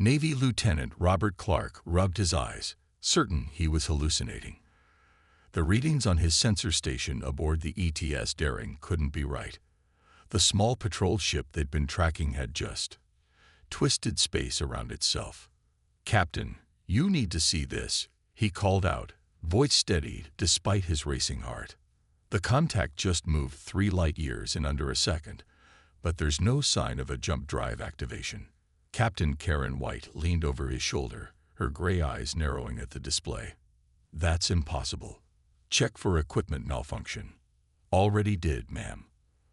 Navy Lieutenant Robert Clark rubbed his eyes, certain he was hallucinating. The readings on his sensor station aboard the ETS Daring couldn't be right. The small patrol ship they'd been tracking had just twisted space around itself. "Captain, you need to see this," he called out, voice steadied despite his racing heart. "The contact just moved 3 light years in under a second, but there's no sign of a jump drive activation." Captain Karen White leaned over his shoulder, her gray eyes narrowing at the display. "That's impossible. Check for equipment malfunction." "Already did, ma'am.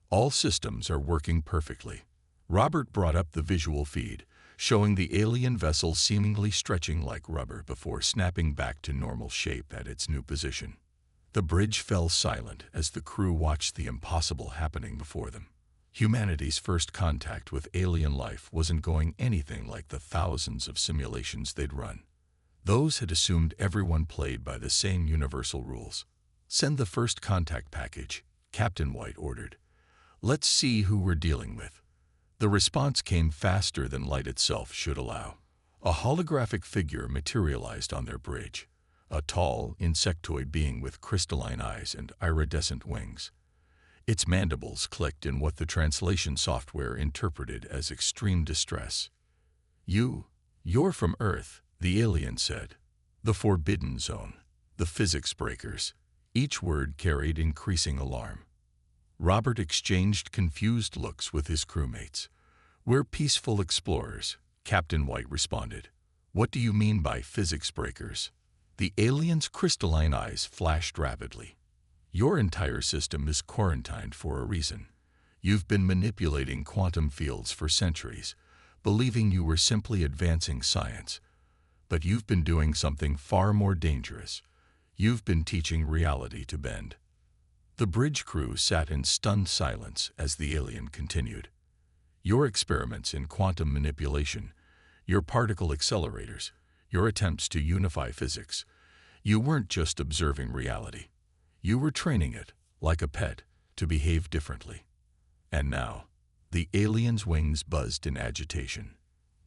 All systems are working perfectly." Robert brought up the visual feed, showing the alien vessel seemingly stretching like rubber before snapping back to normal shape at its new position. The bridge fell silent as the crew watched the impossible happening before them. Humanity's first contact with alien life wasn't going anything like the thousands of simulations they'd run. Those had assumed everyone played by the same universal rules. "Send the first contact package," Captain White ordered. "Let's see who we're dealing with." The response came faster than light itself should allow. A holographic figure materialized on their bridge, a tall, insectoid being with crystalline eyes and iridescent wings. Its mandibles clicked in what the translation software interpreted as extreme distress. You're from Earth," the alien said. "The Forbidden Zone. The Physics Breakers." Each word carried increasing alarm. Robert exchanged confused looks with his crewmates. "We're peaceful explorers," Captain White responded. "What do you mean by physics breakers?" The alien's crystalline eyes flashed rapidly. "Your entire system is quarantined for a reason. You've been manipulating quantum fields for centuries, believing you were simply advancing science. But you've been doing something far more dangerous. You've been teaching reality to bend." The bridge crew sat in stunned silence as the alien continued. "Your experiments in quantum manipulation, your particle accelerators, your attempts to unify physics, you weren't just observing reality. You were training it, like a pet, to behave differently. And now," the alien's wings buzzed in agitation,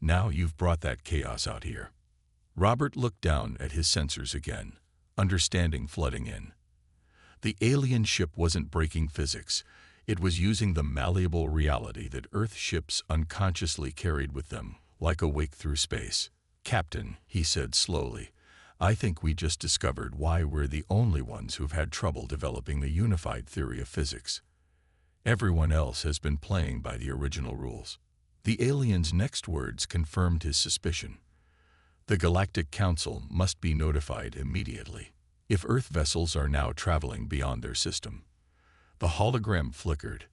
"now you've brought that chaos out here." Robert looked down at his sensors again, understanding flooding in. The alien ship wasn't breaking physics. It was using the malleable reality that Earth ships unconsciously carried with them, like a wake through space. "Captain," he said slowly, "I think we just discovered why we're the only ones who've had trouble developing the unified theory of physics. Everyone else has been playing by the original rules." The alien's next words confirmed his suspicion. "The Galactic Council must be notified immediately. If Earth vessels are now traveling beyond their system." The hologram flickered.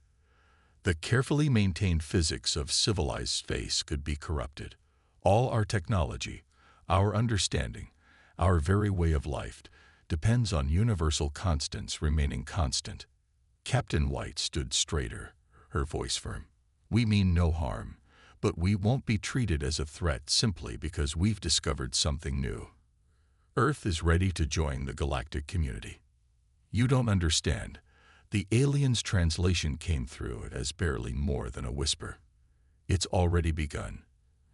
"The carefully maintained physics of civilized space could be corrupted. All our technology, our understanding, our very way of life, depends on universal constants remaining constant." Captain White stood straighter, her voice firm. "We mean no harm, but we won't be treated as a threat simply because we've discovered something new. Earth is ready to join the galactic community." "You don't understand." The alien's translation came through it as barely more than a whisper. "It's already begun.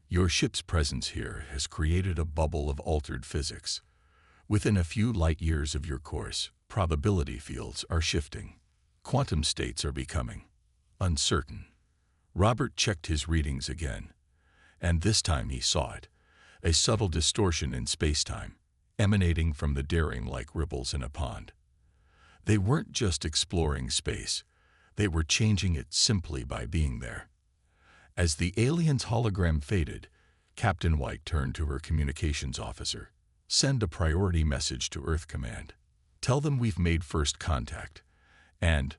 Your ship's presence here has created a bubble of altered physics. Within a few light years of your course, probability fields are shifting. Quantum states are becoming uncertain." Robert checked his readings again, and this time he saw it, a subtle distortion in space-time, emanating from the Daring like ripples in a pond. They weren't just exploring space, they were changing it simply by being there. As the alien's hologram faded, Captain White turned to her communications officer. "Send a priority message to Earth Command. Tell them we've made first contact. And,"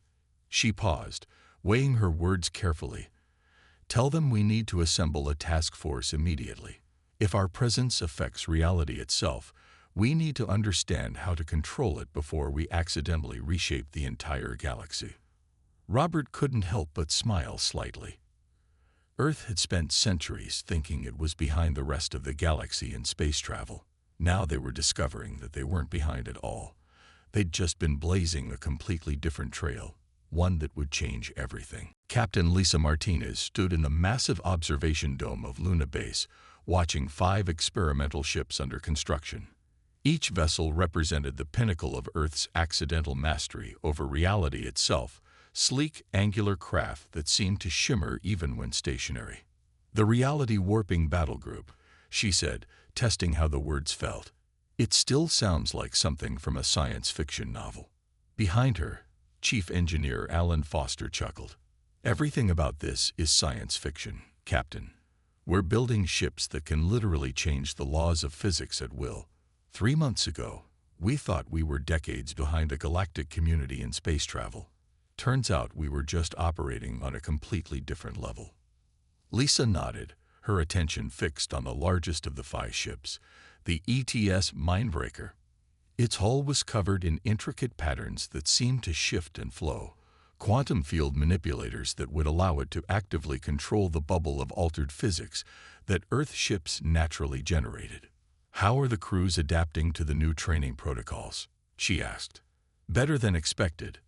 she paused, weighing her words carefully, "tell them we need to assemble a task force immediately. If our presence affects reality itself, we need to understand how to control it before we accidentally reshape the entire galaxy." Robert couldn't help but smile slightly. Earth had spent centuries thinking it was behind the rest of the galaxy in space travel. Now they were discovering that they weren't behind at all. They'd just been blazing a completely different trail, one that would change everything. Captain Lisa Martinez stood in the massive observation dome of Luna Base, watching 5 experimental ships under construction. Each vessel represented the pinnacle of Earth's accidental mastery over reality itself, sleek, angular craft that seemed to shimmer even when stationary. "The reality warping battle group," she said, testing how the words felt. "It still sounds like something from a science fiction novel." Behind her, Chief Engineer Alan Foster chuckled. "Everything about this is science fiction, Captain. We're building ships that can literally change the laws of physics at will. 3 months ago, we thought we were decades behind the galactic community in space travel. Turns out we were just operating on a completely different level." Lisa nodded, her attention fixed on the largest of the 5 ships, the ETS Mindbreaker. Its hull was covered in intricate patterns that seemed to shift and flow, quantum field manipulators that would allow it to actively control the bubble of altered physics that Earth ships naturally generated. "How are the crews adapting to the new training protocols?" she asked. "Better than expected,"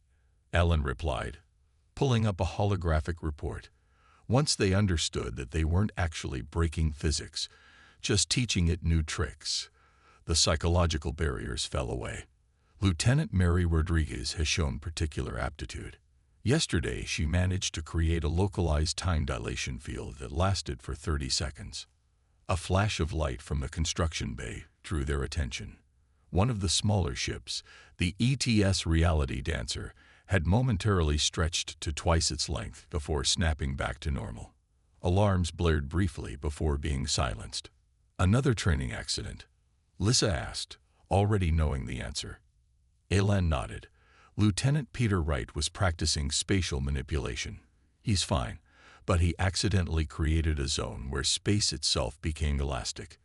Alan replied, pulling up a holographic report. "Once they understood that they weren't actually breaking physics, just teaching it new tricks, the psychological barriers fell away. Lieutenant Mary Rodriguez has shown particular aptitude. Yesterday, she managed to create a localized time dilation field that lasted for 30 seconds. A flash of light from the construction bay drew their attention. One of the smaller ships, the ETS Reality Dancer, had momentarily stretched to twice its length before snapping back to normal. Alarms blared briefly before being silenced. "Another training accident?" Lisa asked, already knowing the answer. Alan nodded. "Lieutenant Peter Wright was practicing spatial manipulation. He's fine, but he accidentally created a zone where space itself became elastic.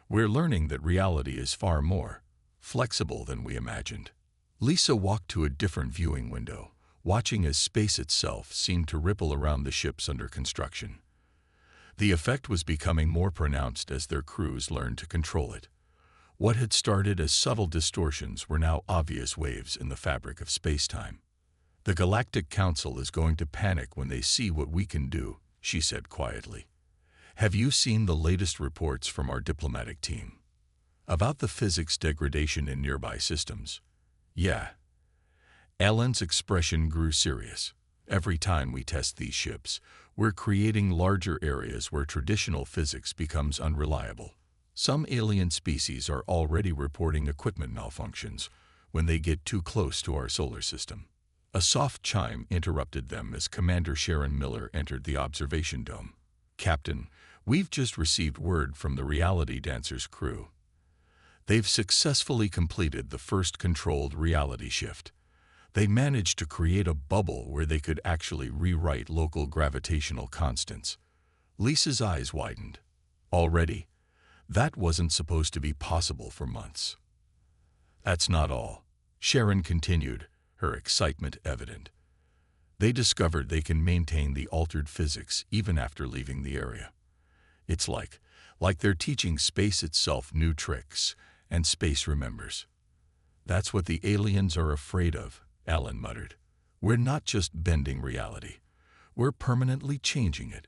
We're learning that reality is far more flexible than we imagined." Lisa walked to a different viewing window, watching as space itself seemed to ripple around the ships under construction. The effect was becoming more pronounced as their crews learned to control it. What had started as subtle distortions were now obvious waves in the fabric of space-time. "The Galactic Council is going to panic when they see what we can do," she said quietly. "Have you seen the latest reports from our diplomatic team? About the physics degradation in nearby systems?" "Yeah." Alan's expression grew serious. "Every time we test these ships, we're creating larger areas where traditional physics becomes unreliable. Some alien species are already reporting equipment malfunctions when they get too close to our solar system." A soft chime interrupted them as Commander Sharon Miller entered the observation dome. "Captain, we've just received word from the Reality Dancer's crew. They've successfully completed the first controlled reality shift. They managed to create a bubble where they could actually rewrite local gravitational constants." Lisa's eyes widened. "Already? That wasn't supposed to be possible for months." "That's not all," Sharon continued, her excitement evident. "They discovered they can maintain the altered physics even after leaving the area. It's like they're teaching space itself new tricks, and space remembers." "That's what the aliens are afraid of," Alan muttered. "We're not just bending reality. We're permanently changing it.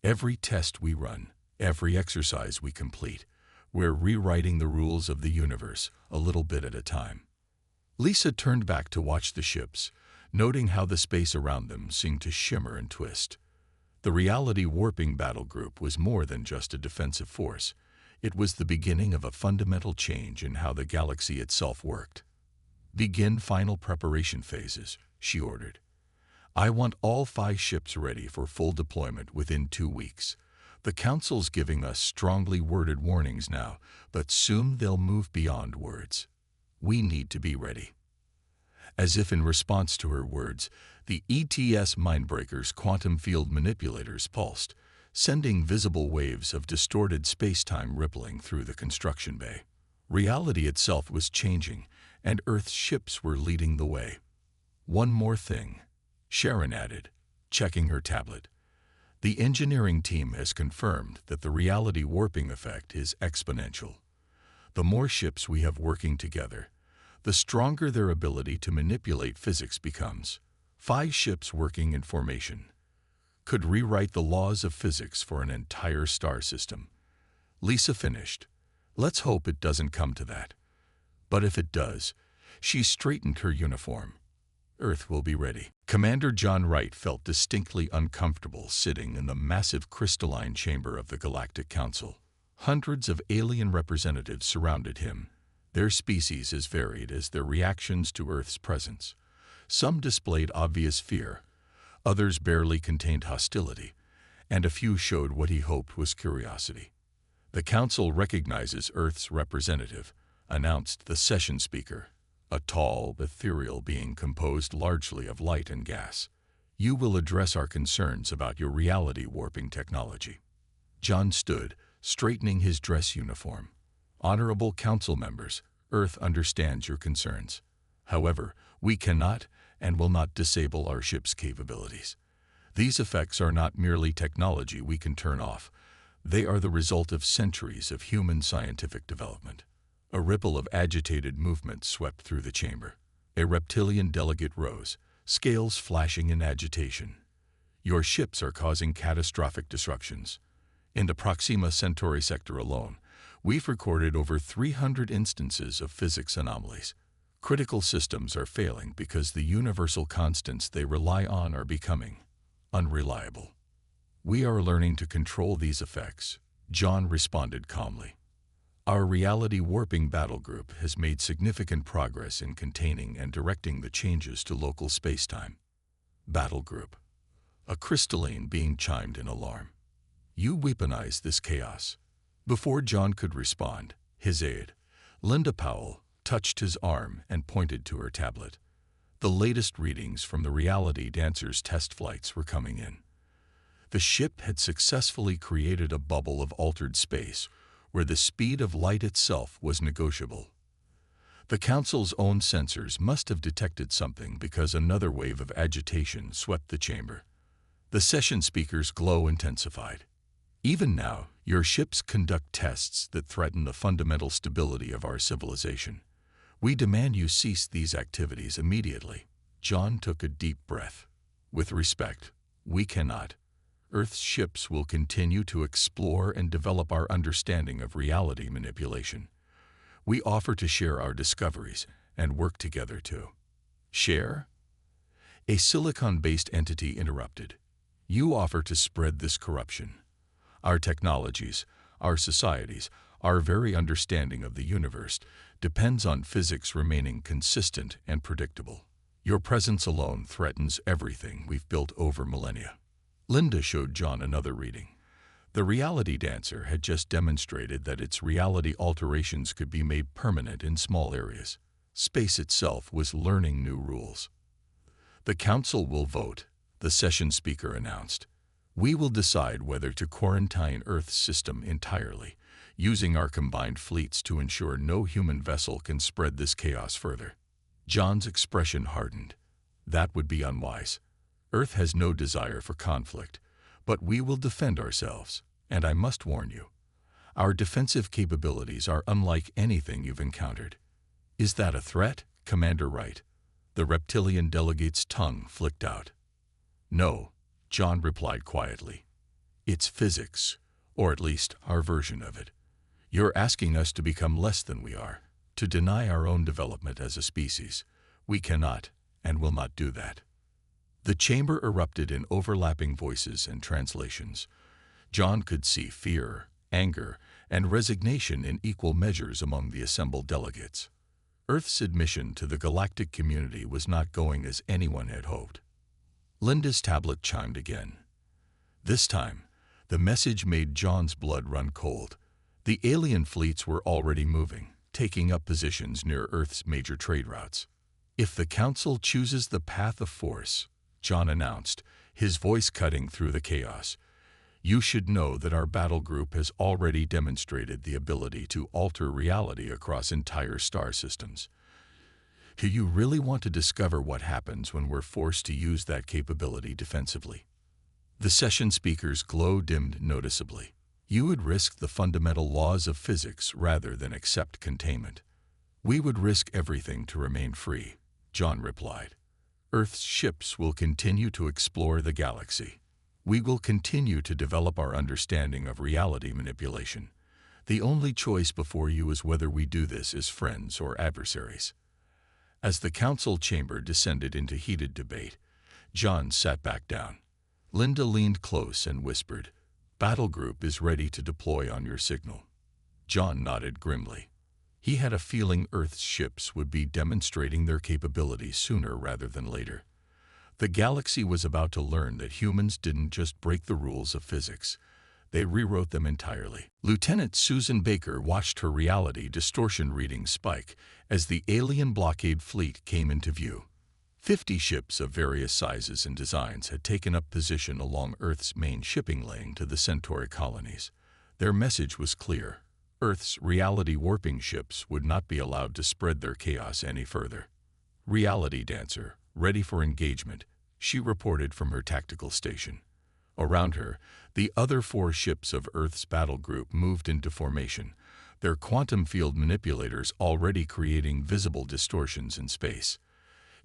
Every test we run, every exercise we complete, we're rewriting the rules of the universe a little bit at a time." Lisa turned back to watch the ships, noting how the space around them seemed to shimmer and twist. The reality warping battle group was more than just a defensive force. It was the beginning of a fundamental change in how the galaxy itself worked. "Begin final preparation phases," she ordered. "I want all 5 ships ready for full deployment within 2 weeks. The Council's giving us strongly worded warnings now, but soon they'll move beyond words. We need to be ready." As if in response to her words, the ETS Mindbreaker's quantum field manipulators pulsed, sending visible waves of distorted space-time rippling through the construction bay. Reality itself was changing, and Earth's ships were leading the way. "One more thing," Sharon added, checking her tablet. "The engineering team has confirmed that the reality warping effect is exponential. The more ships we have working together, the stronger their ability to manipulate physics becomes. 5 ships working in formation could rewrite the laws of physics for an entire star system." Lisa finished. Let's hope it doesn't come to that. But if it does, she straightened her uniform. Earth will be ready. Commander John Wright felt distinctly uncomfortable sitting in the massive crystalline chamber of the Galactic Council. Hundreds of alien representatives surrounded him, their species as varied as their reactions to Earth's presence. Some displayed obvious fear, others barely contained hostility, and a few showed what he hoped was curiosity. The Council recognizes Earth's representative, announced the session speaker, a tall, ethereal being composed largely of light and gas. You will address our concerns about your reality warping technology. John stood, straightening his dress uniform. Honorable Council members, Earth understands your concerns. However, we cannot and will not disable our ship's capabilities. These effects are not merely technology we can turn off. They are the result of centuries of human scientific development. A ripple of agitated movement swept through the chamber. A reptilian delegate rose, scales flashing in agitation. Your ships are causing catastrophic disruptions. In the Proxima Centauri sector alone, we've recorded over 300 instances of physics anomalies. Critical systems are failing because the universal constants they rely on are becoming unreliable. We are learning to control these effects, John responded calmly. Our reality warping battle group has made significant progress in containing and directing the changes to local spacetime. Battle group. A crystalline being chimed in alarm. You weaponize this chaos. Before John could respond, his aide, Linda Powell, touched his arm and pointed to her tablet. The latest readings from the Reality Dancer's test flights were coming in. The ship had successfully created a bubble of altered space where the speed of light itself was negotiable. The Council's own sensors must have detected something because another wave of agitation swept the chamber. The session speaker's glow intensified. Even now, your ships conduct tests that threaten the fundamental stability of our civilization. We demand you cease these activities immediately. John took a deep breath. With respect, we cannot. Earth's ships will continue to explore and develop our understanding of reality manipulation. We offer to share our discoveries and work together to share? A silicon-based entity interrupted. You offer to spread this corruption. Our technologies, our societies, our very understanding of the universe depends on physics remaining consistent and predictable. Your presence alone threatens everything we've built over millennia. Linda showed John another reading. The Reality Dancer had just demonstrated that its reality alterations could be made permanent in small areas. Space itself was learning new rules. The Council will vote, the session speaker announced. We will decide whether to quarantine Earth's system entirely, using our combined fleets to ensure no human vessel can spread this chaos further. John's expression hardened. That would be unwise. Earth has no desire for conflict, but we will defend ourselves, and I must warn you, our defensive capabilities are unlike anything you've encountered. Is that a threat, Commander Wright? The reptilian delegate's tongue flicked out. No, John replied quietly. It's physics, or at least our version of it. You're asking us to become less than we are, to deny our own development as a species. We cannot and will not do that. The chamber erupted in overlapping voices and translations. John could see fear, anger, and resignation in equal measures among the assembled delegates. Earth's admission to the galactic community was not going as anyone had hoped. Linda's tablet chimed again. This time, the message made John's blood run cold. The alien fleets were already moving, taking up positions near Earth's major trade routes. If the Council chooses the path of force, John announced, his voice cutting through the chaos, you should know that our battle group has already demonstrated the ability to alter reality across entire star systems. Do you really want to discover what happens when we're forced to use that capability defensively? The session speaker's glow dimmed noticeably. You would risk the fundamental laws of physics rather than accept containment. We would risk everything to remain free, John replied. Earth's ships will continue to explore the galaxy. We will continue to develop our understanding of reality manipulation. The only choice before you is whether we do this as friends or adversaries." As the council chamber descended into heated debate, John sat back down. Linda leaned close and whispered, "Battle group is ready to deploy on your signal." John nodded grimly. He had a feeling Earth's ships would be demonstrating their capabilities sooner rather than later. The galaxy was about to learn that humans didn't just break the rules of physics. They rewrote them entirely. Lieutenant Susan Baker watched her reality distortion readings spike as the alien blockade fleet came into view. 50 ships of various sizes and designs had taken up position along Earth's main shipping lane to the Centauri colonies. Their message was clear. Earth's reality warping ships would not be allowed to spread their chaos any further. "Reality Dancer, ready for engagement," she reported from her tactical station. Around her, the other 4 ships of Earth's battle group moved into formation, their quantum field manipulators already creating visible distortions in space.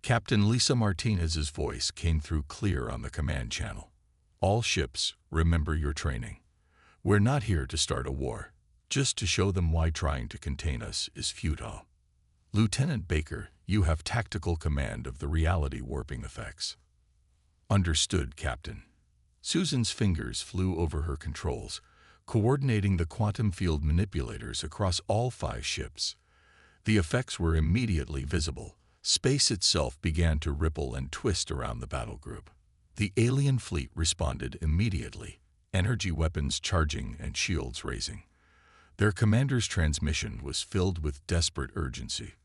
Captain Lisa Martinez's voice came through clear on the command channel. "All ships, remember your training. We're not here to start a war, just to show them why trying to contain us is futile. Lieutenant Baker, you have tactical command of the reality warping effects." "Understood, Captain." Susan's fingers flew over her controls, coordinating the quantum field manipulators across all 5 ships. The effects were immediately visible. Space itself began to ripple and twist around the battle group. The alien fleet responded immediately, energy weapons charging and shields raising. Their commander's transmission was filled with desperate urgency.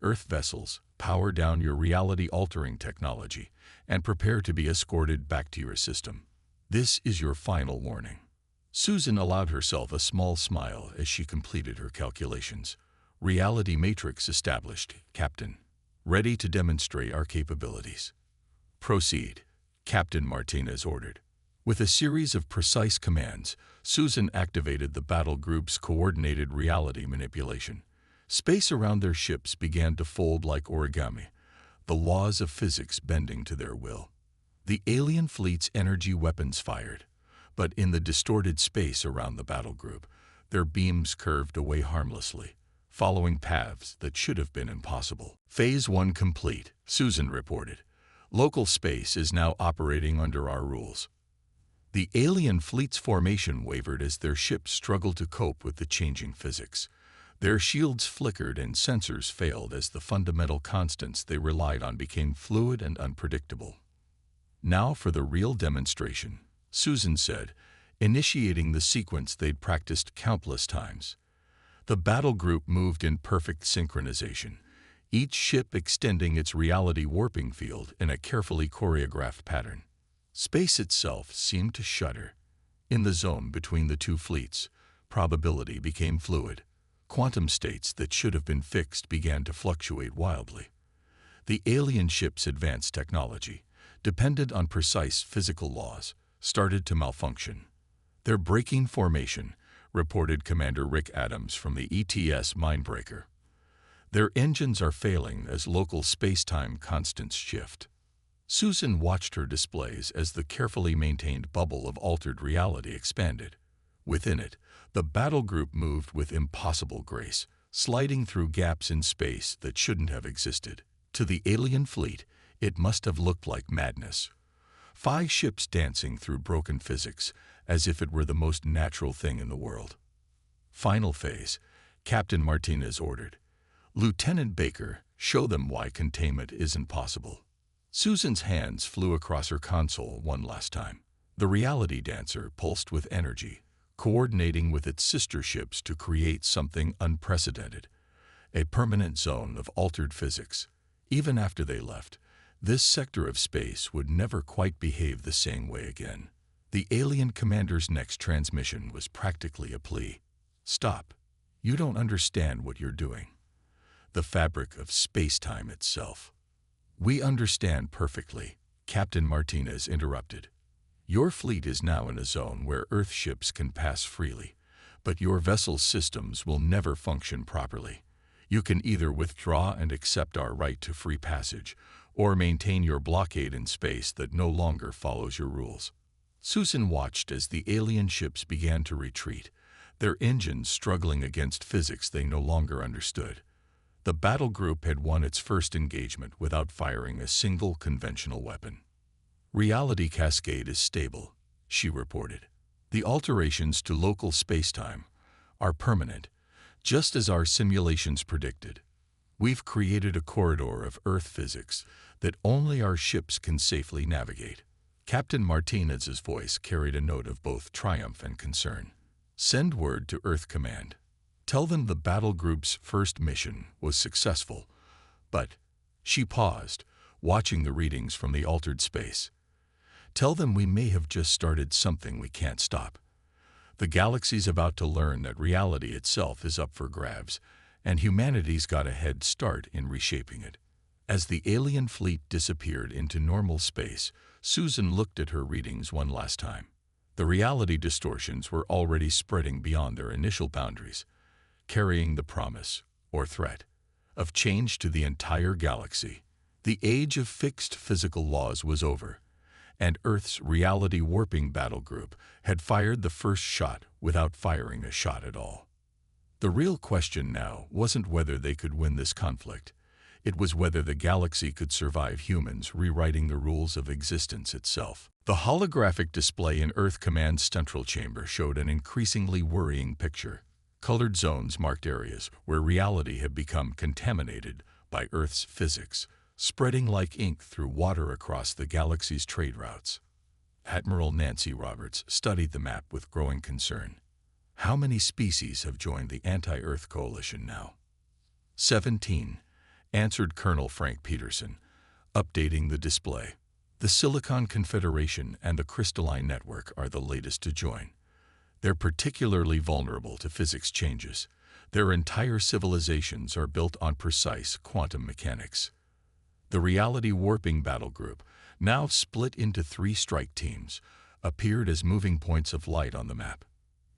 "Earth vessels, power down your reality-altering technology and prepare to be escorted back to your system. This is your final warning." Susan allowed herself a small smile as she completed her calculations. "Reality matrix established, Captain. Ready to demonstrate our capabilities." "Proceed," Captain Martinez ordered. With a series of precise commands, Susan activated the battle group's coordinated reality manipulation. Space around their ships began to fold like origami, the laws of physics bending to their will. The alien fleet's energy weapons fired, but in the distorted space around the battle group, their beams curved away harmlessly, following paths that should have been impossible. "Phase 1 complete," Susan reported. "Local space is now operating under our rules." The alien fleet's formation wavered as their ships struggled to cope with the changing physics. Their shields flickered and sensors failed as the fundamental constants they relied on became fluid and unpredictable. "Now for the real demonstration," Susan said, initiating the sequence they'd practiced countless times. The battle group moved in perfect synchronization, each ship extending its reality warping field in a carefully choreographed pattern. Space itself seemed to shudder. In the zone between the 2 fleets, probability became fluid. Quantum states that should have been fixed began to fluctuate wildly. The alien ship's advanced technology, dependent on precise physical laws, started to malfunction. "They're breaking formation," reported Commander Rick Adams from the ETS Mindbreaker. "Their engines are failing as local space-time constants shift." Susan watched her displays as the carefully maintained bubble of altered reality expanded. Within it, the battle group moved with impossible grace, sliding through gaps in space that shouldn't have existed. To the alien fleet, it must have looked like madness. 5 ships dancing through broken physics, as if it were the most natural thing in the world. "Final phase," Captain Martinez ordered. "Lieutenant Baker, show them why containment isn't possible." Susan's hands flew across her console one last time. The reality dancer pulsed with energy, coordinating with its sister ships to create something unprecedented, a permanent zone of altered physics. Even after they left, this sector of space would never quite behave the same way again. The alien commander's next transmission was practically a plea. "Stop. You don't understand what you're doing. The fabric of space-time itself." "We understand perfectly," Captain Martinez interrupted. "Your fleet is now in a zone where Earth ships can pass freely, but your vessel's systems will never function properly. You can either withdraw and accept our right to free passage, or maintain your blockade in space that no longer follows your rules." Susan watched as the alien ships began to retreat, their engines struggling against physics they no longer understood. The battle group had won its first engagement without firing a single conventional weapon. "Reality cascade is stable," she reported. "The alterations to local spacetime are permanent, just as our simulations predicted. We've created a corridor of Earth physics that only our ships can safely navigate." Captain Martinez's voice carried a note of both triumph and concern. "Send word to Earth Command. Tell them the battle group's first mission was successful, but—" She paused, watching the readings from the altered space. "Tell them we may have just started something we can't stop. The galaxy's about to learn that reality itself is up for grabs, and humanity's got a head start in reshaping it." As the alien fleet disappeared into normal space, Susan looked at her readings one last time. The reality distortions were already spreading beyond their initial boundaries, carrying the promise, or threat, of change to the entire galaxy. The age of fixed physical laws was over, and Earth's reality warping battle group had fired the first shot without firing a shot at all. The real question now wasn't whether they could win this conflict. It was whether the galaxy could survive humans rewriting the rules of existence itself. The holographic display in Earth Command's central chamber showed an increasingly worrying picture. Colored zones marked areas where reality had become contaminated by Earth's physics, spreading like ink through water across the galaxy's trade routes. Admiral Nancy Roberts studied the map with growing concern. "How many species have joined the anti-Earth coalition now?" 17, answered Colonel Frank Peterson, updating the display. "The Silicon Confederation and the Crystalline Network are the latest to join. They're particularly vulnerable to physics changes. Their entire civilizations are built on precise quantum mechanics." The reality warping battle group, now split into 3 strike teams, appeared as moving points of light on the map.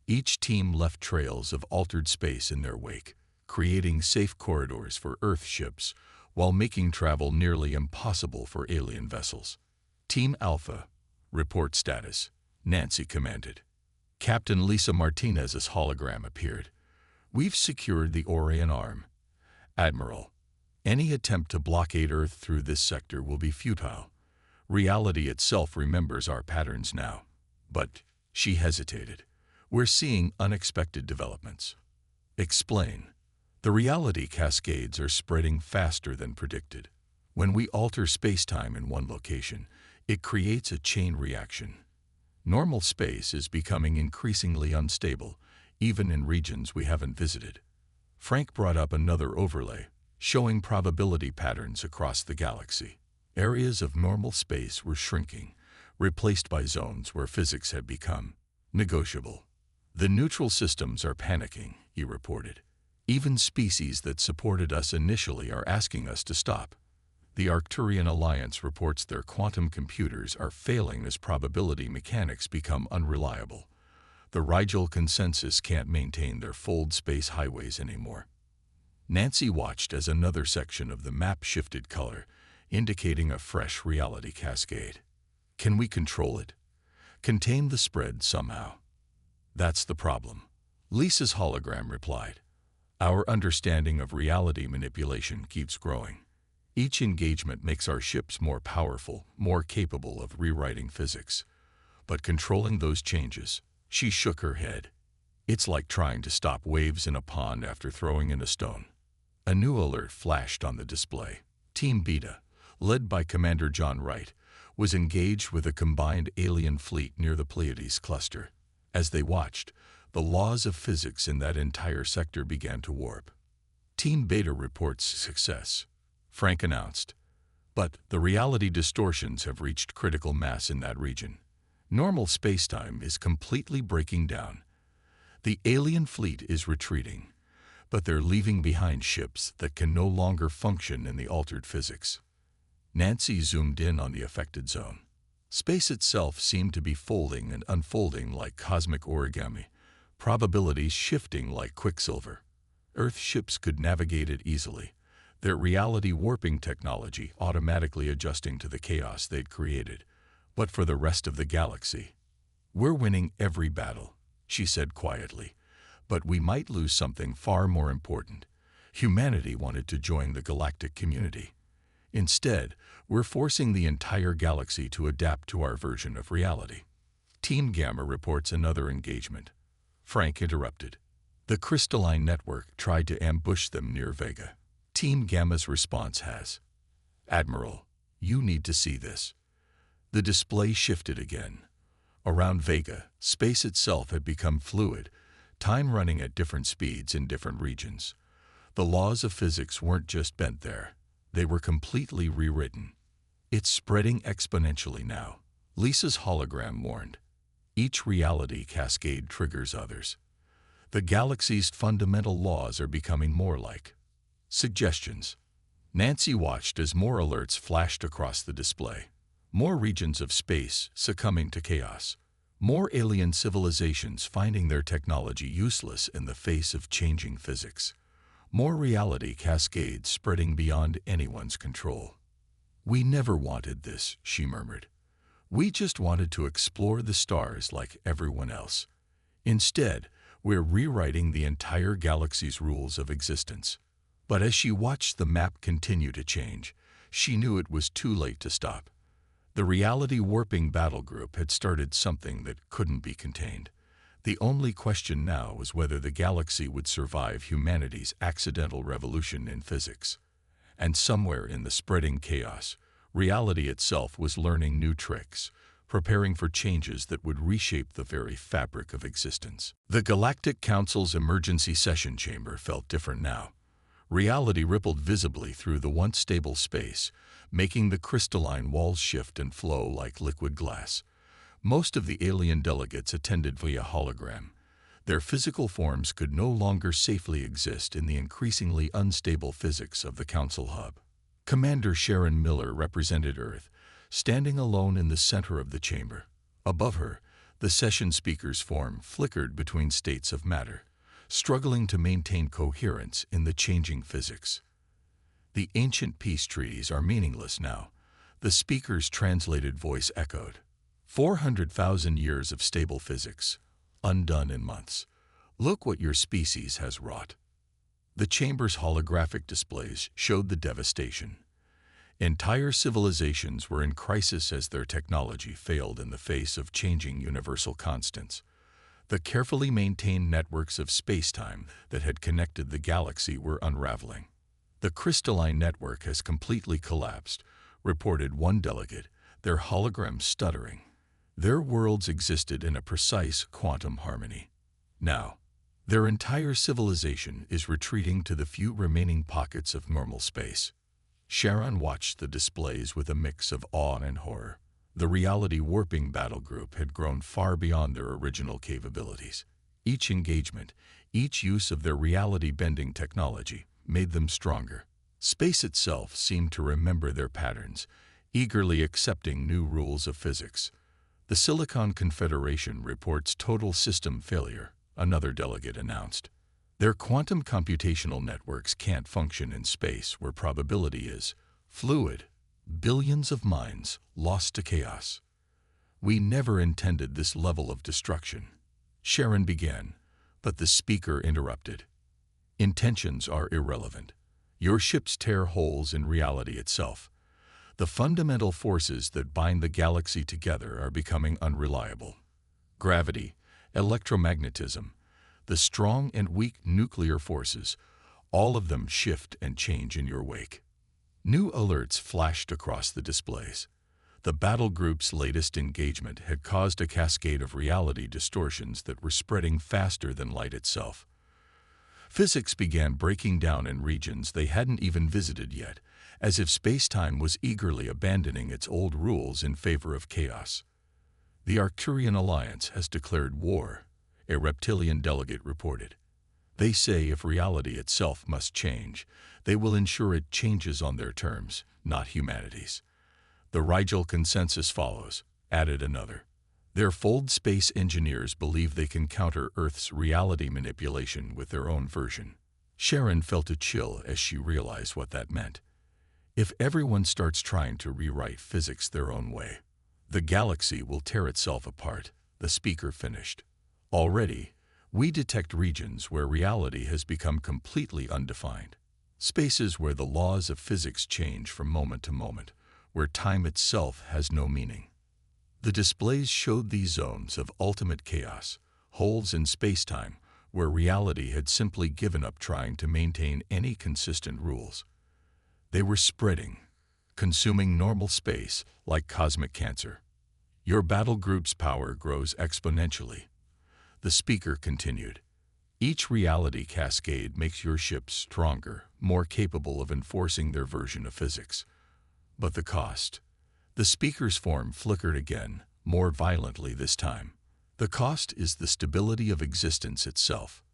Each team left trails of altered space in their wake, creating safe corridors for Earth ships while making travel nearly impossible for alien vessels. "Team Alpha, report status," Nancy commanded. Captain Lisa Martinez's hologram appeared. "We've secured the Orion Arm. Admiral, any attempt to blockade Earth through this sector will be futile. Reality itself remembers our patterns now." "But," she hesitated, "we're seeing unexpected developments." "Explain." "The reality cascades are spreading faster than predicted. When we alter spacetime in one location, it creates a chain reaction. Normal space is becoming increasingly unstable, even in regions we haven't visited." Frank brought up another overlay, showing probability patterns across the galaxy. Areas of normal space were shrinking, replaced by zones where physics had become negotiable. "The neutral systems are panicking," he reported. "Even species that supported us initially are asking us to stop. The Arcturian Alliance reports their quantum computers are failing as probability mechanics become unreliable. The Rigel consensus can't maintain their fold space highways anymore." Nancy watched as another section of the map shifted color, indicating a fresh reality cascade. "Can we control it? Contain the spread somehow?" "That's the problem," Lisa's hologram replied. "Our understanding of reality manipulation keeps growing. Each engagement makes our ships more powerful, more capable of rewriting physics. But controlling those changes," she shook her head. "It's like trying to stop waves in a pond after throwing in a stone." A new alert flashed on the display. Team Beta, led by Commander John Wright, was engaged with a combined alien fleet near the Pleiades cluster. As they watched, the laws of physics in that entire sector began to warp. "Team Beta reports success," Frank announced. "But the reality distortions have reached critical mass in that region. Normal spacetime is completely breaking down. The alien fleet is retreating, but they're leaving behind ships that can no longer function in the altered physics." Nancy zoomed in on the affected zone. Space itself seemed to be folding and unfolding like cosmic origami, probabilities shifting like quicksilver. Earth ships could navigate it easily, their reality warping technology automatically adjusting to the chaos they'd created. But for the rest of the galaxy, "We're winning every battle," she said quietly, But we might lose something far more important. Humanity wanted to join the galactic community. Instead, we're forcing the entire galaxy to adapt to our version of reality. Team Gamma reports another engagement. Frank interrupted. The crystalline network tried to ambush them near Vega. Team Gamma's response has, Admiral, you need to see this. The display shifted again. Around Vega, space itself had become fluid, time running at different speeds in different regions. The laws of physics weren't just bent there. They were completely rewritten. It's spreading exponentially now. Lisa's hologram warned. Each reality cascade triggers others. The galaxy's fundamental laws are becoming more like suggestions. Nancy watched as more alerts flashed across the display. More regions of space succumbing to chaos. More alien civilizations finding their technology useless in the face of changing physics. More reality cascades spreading beyond anyone's control. We never wanted this, she murmured. We just wanted to explore the stars like everyone else. Instead, we're rewriting the entire galaxy's rules of existence. But as she watched the map continue to change, she knew it was too late to stop. The reality warping battle group had started something that couldn't be contained. The only question now was whether the galaxy would survive humanity's accidental revolution in physics. And somewhere in the spreading chaos, reality itself was learning new tricks, preparing for changes that would reshape the very fabric of existence. The Galactic Council's emergency session chamber felt different now. Reality rippled visibly through the once stable space, making the crystalline walls shift and flow like liquid glass. Most of the alien delegates attended via hologram. Their physical forms could no longer safely exist in the increasingly unstable physics of the Council hub. Commander Sharon Miller represented Earth, standing alone in the center of the chamber. Above her, the session speaker's form flickered between states of matter, struggling to maintain coherence in the changing physics. The ancient peace treaties are meaningless now, the speaker's translated voice echoed. 400,000 years of stable physics, undone in months. Look what your species has wrought. The chamber's holographic displays showed the devastation. Entire civilizations were in crisis as their technology failed in the face of changing universal constants. The carefully maintained networks of space-time that had connected the galaxy were unraveling. The crystalline network has completely collapsed, reported one delegate, their holograms stuttering. Their worlds existed in a precise quantum harmony. Now, their entire civilization is retreating to the few remaining pockets of normal space. Sharon watched the displays with a mix of awe and horror. The reality warping battle group had grown far beyond their original capabilities. Each engagement, each use of their reality-bending technology, made them stronger. Space itself seemed to remember their patterns, eagerly accepting new rules of physics. The Silicon Confederation reports total system failure, another delegate announced. Their quantum computational networks can't function in space where probability is fluid. Billions of minds lost to chaos. We never intended this level of destruction. Sharon began, but the speaker interrupted. Intentions are irrelevant. Your ships tear holes in reality itself. The fundamental forces that bind the galaxy together are becoming unreliable. Gravity, electromagnetism, the strong and weak nuclear forces, all of them shift and change in your wake. New alerts flashed across the displays. The battle group's latest engagement had caused a cascade of reality distortions that were spreading faster than light itself. Physics began breaking down in regions they hadn't even visited yet, as if space-time was eagerly abandoning its old rules in favor of chaos. The Arcturian Alliance has declared war, a reptilian delegate reported. They say if reality itself must change, they will ensure it changes on their terms, not humanity's. The Rigel consensus follows, added another. Their fold space engineers believe they can counter Earth's reality manipulation with their own version. Sharon felt a chill as she realized what that meant. If everyone starts trying to rewrite physics their own way, the galaxy will tear itself apart, the speaker finished. Already, We detect regions where reality has become completely undefined. Spaces where the laws of physics change from moment to moment, where time itself has no meaning. The displays showed these zones of ultimate chaos, holes in space-time, where reality had simply given up trying to maintain any consistent rules. They were spreading, consuming normal space like cosmic cancer. Your battle group's power grows exponentially. The speaker continued. Each reality cascade makes your ship stronger, more capable of enforcing their version of physics. But the cost. The speaker's form flickered again, more violently this time. The cost is the stability of existence itself.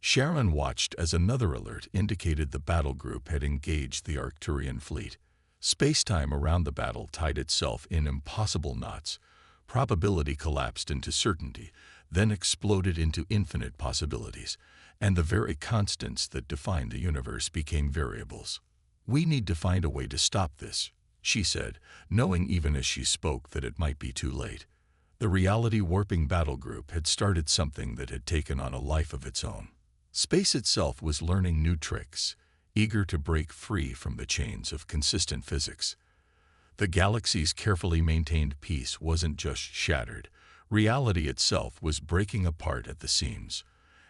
Sharon watched as another alert indicated the battle group had engaged the Arcturian fleet. Space-time around the battle tied itself in impossible knots. Probability collapsed into certainty, then exploded into infinite possibilities, and the very constants that defined the universe became variables. "We need to find a way to stop this," she said, knowing even as she spoke that it might be too late. The reality-warping battle group had started something that had taken on a life of its own. Space itself was learning new tricks, eager to break free from the chains of consistent physics. The galaxy's carefully maintained peace wasn't just shattered. Reality itself was breaking apart at the seams.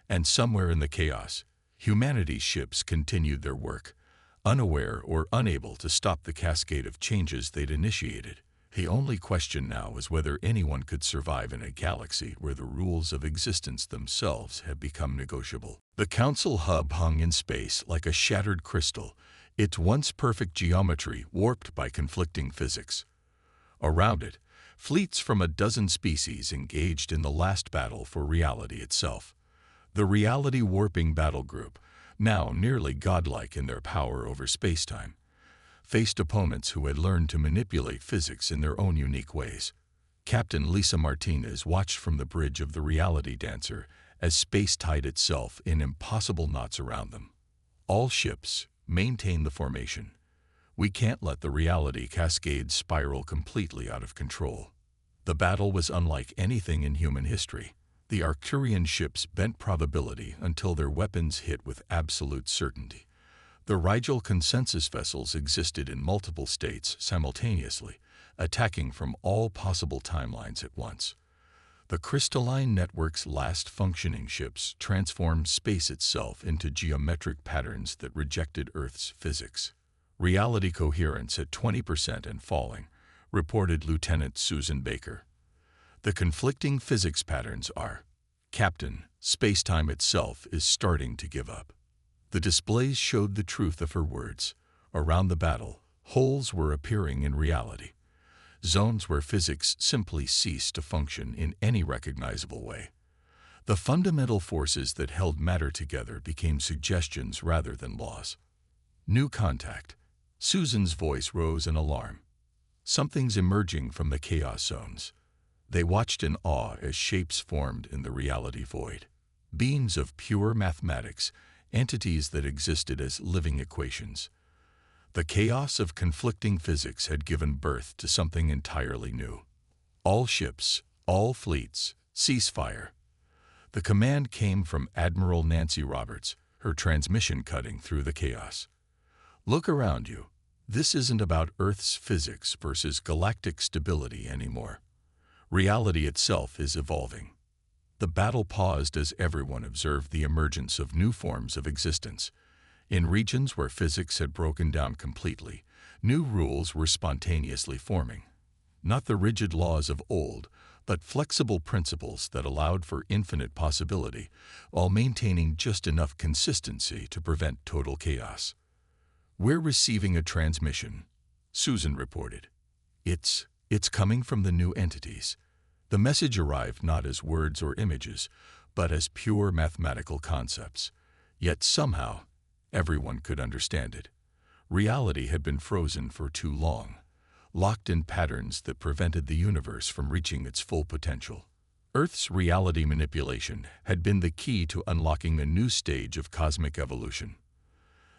And somewhere in the chaos, humanity's ships continued their work, unaware or unable to stop the cascade of changes they'd initiated. The only question now was whether anyone could survive in a galaxy where the rules of existence themselves had become negotiable. The Council hub hung in space like a shattered crystal, its once perfect geometry warped by conflicting physics. Around it, fleets from a dozen species engaged in the last battle for reality itself. The reality-warping battle group, now nearly godlike in their power over space-time, faced opponents who had learned to manipulate physics in their own unique ways. Captain Lisa Martinez watched from the bridge of the reality dancer as space tied itself in impossible knots around them. "All ships, maintain the formation. We can't let the reality cascade spiral completely out of control." The battle was unlike anything in human history. The Arcturian ships bent probability until their weapons hit with absolute certainty. The Rigel consensus vessels existed in multiple states simultaneously, attacking from all possible timelines at once. The crystalline network's last functioning ships transformed space itself into geometric patterns that rejected Earth's physics. "Reality coherence at 20% and falling," reported Lieutenant Susan Baker. "The conflicting physics patterns are, Captain, space-time itself is starting to give up." The displays showed the truth of her words. Around the battle, holes were appearing in reality, zones where physics simply ceased to function in any recognizable way. The fundamental forces that held matter together became suggestions rather than laws. "New contact." Susan's voice rose in alarm. "Something's emerging from the chaos zones." They watched in awe as shapes formed in the reality void. Beings of pure mathematics, entities that existed as living equations. The chaos of conflicting physics had given birth to something entirely new. "All ships, all fleets, cease fire." The command came from Admiral Nancy Roberts, her transmission cutting through the chaos. "Look around you. This isn't about Earth's physics versus galactic stability anymore. Reality itself is evolving." The battle paused as everyone observed the emergence of new forms of existence. In regions where physics had broken down completely, new rules were spontaneously forming. Not the rigid laws of old, but flexible principles that allowed for infinite possibility while maintaining just enough consistency to prevent total chaos. "We're receiving a transmission," Susan reported. It's coming from the new entities." The message arrived not as words or images, but as pure mathematical concepts. Yet somehow, everyone could understand it. Reality had been frozen for too long, locked in patterns that prevented the universe from reaching its full potential. Earth's reality manipulation had been the key to unlocking a new stage of cosmic evolution.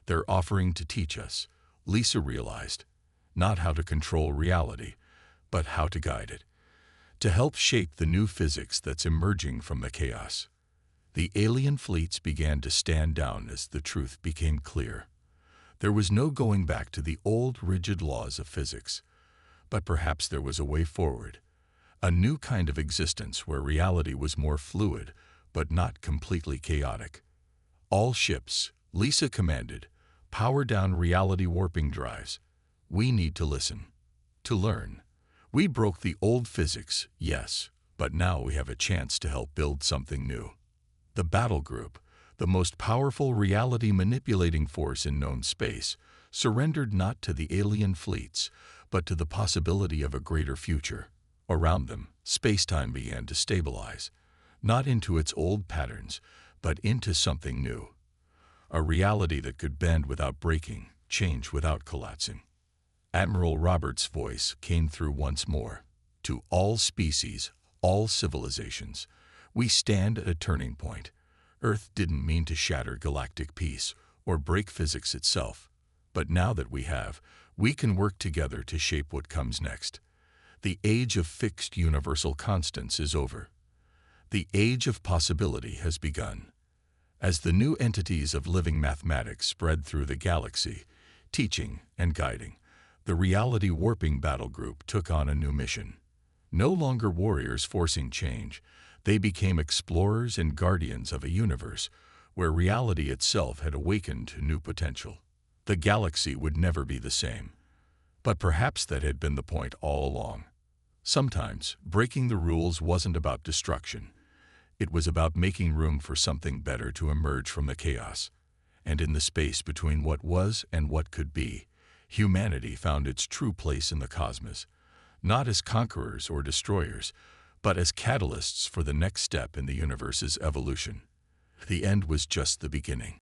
They're offering to teach us, Lisa realized, not how to control reality, but how to guide it, to help shape the new physics that's emerging from the chaos. The alien fleets began to stand down as the truth became clear. There was no going back to the old rigid laws of physics, but perhaps there was a way forward, a new kind of existence where reality was more fluid, but not completely chaotic. All ships, Lisa commanded, power down reality warping drives. We need to listen, to learn. We broke the old physics, yes, but now we have a chance to help build something new. The battle group, the most powerful reality-manipulating force in known space, surrendered not to the alien fleets, but to the possibility of a greater future. Around them, space-time began to stabilize, not into its old patterns, but into something new. A reality that could bend without breaking, change without collapsing. Admiral Roberts' voice came through once more. To all species, all civilizations, we stand at a turning point. Earth didn't mean to shatter galactic peace or break physics itself. But now that we have, we can work together to shape what comes next. The age of fixed universal constants is over. The age of possibility has begun. As the new entities of living mathematics spread through the galaxy, teaching and guiding, the reality warping battle group took on a new mission. No longer warriors forcing change, they became explorers and guardians of a universe where reality itself had awakened to new potential. The galaxy would never be the same. But perhaps that had been the point all along. Sometimes, breaking the rules wasn't about destruction. It was about making room for something better to emerge from the chaos. And in the space between what was and what could be, humanity found its true place in the cosmos, not as conquerors or destroyers, but as catalysts for the next step in the universe's evolution. The end was just the beginning.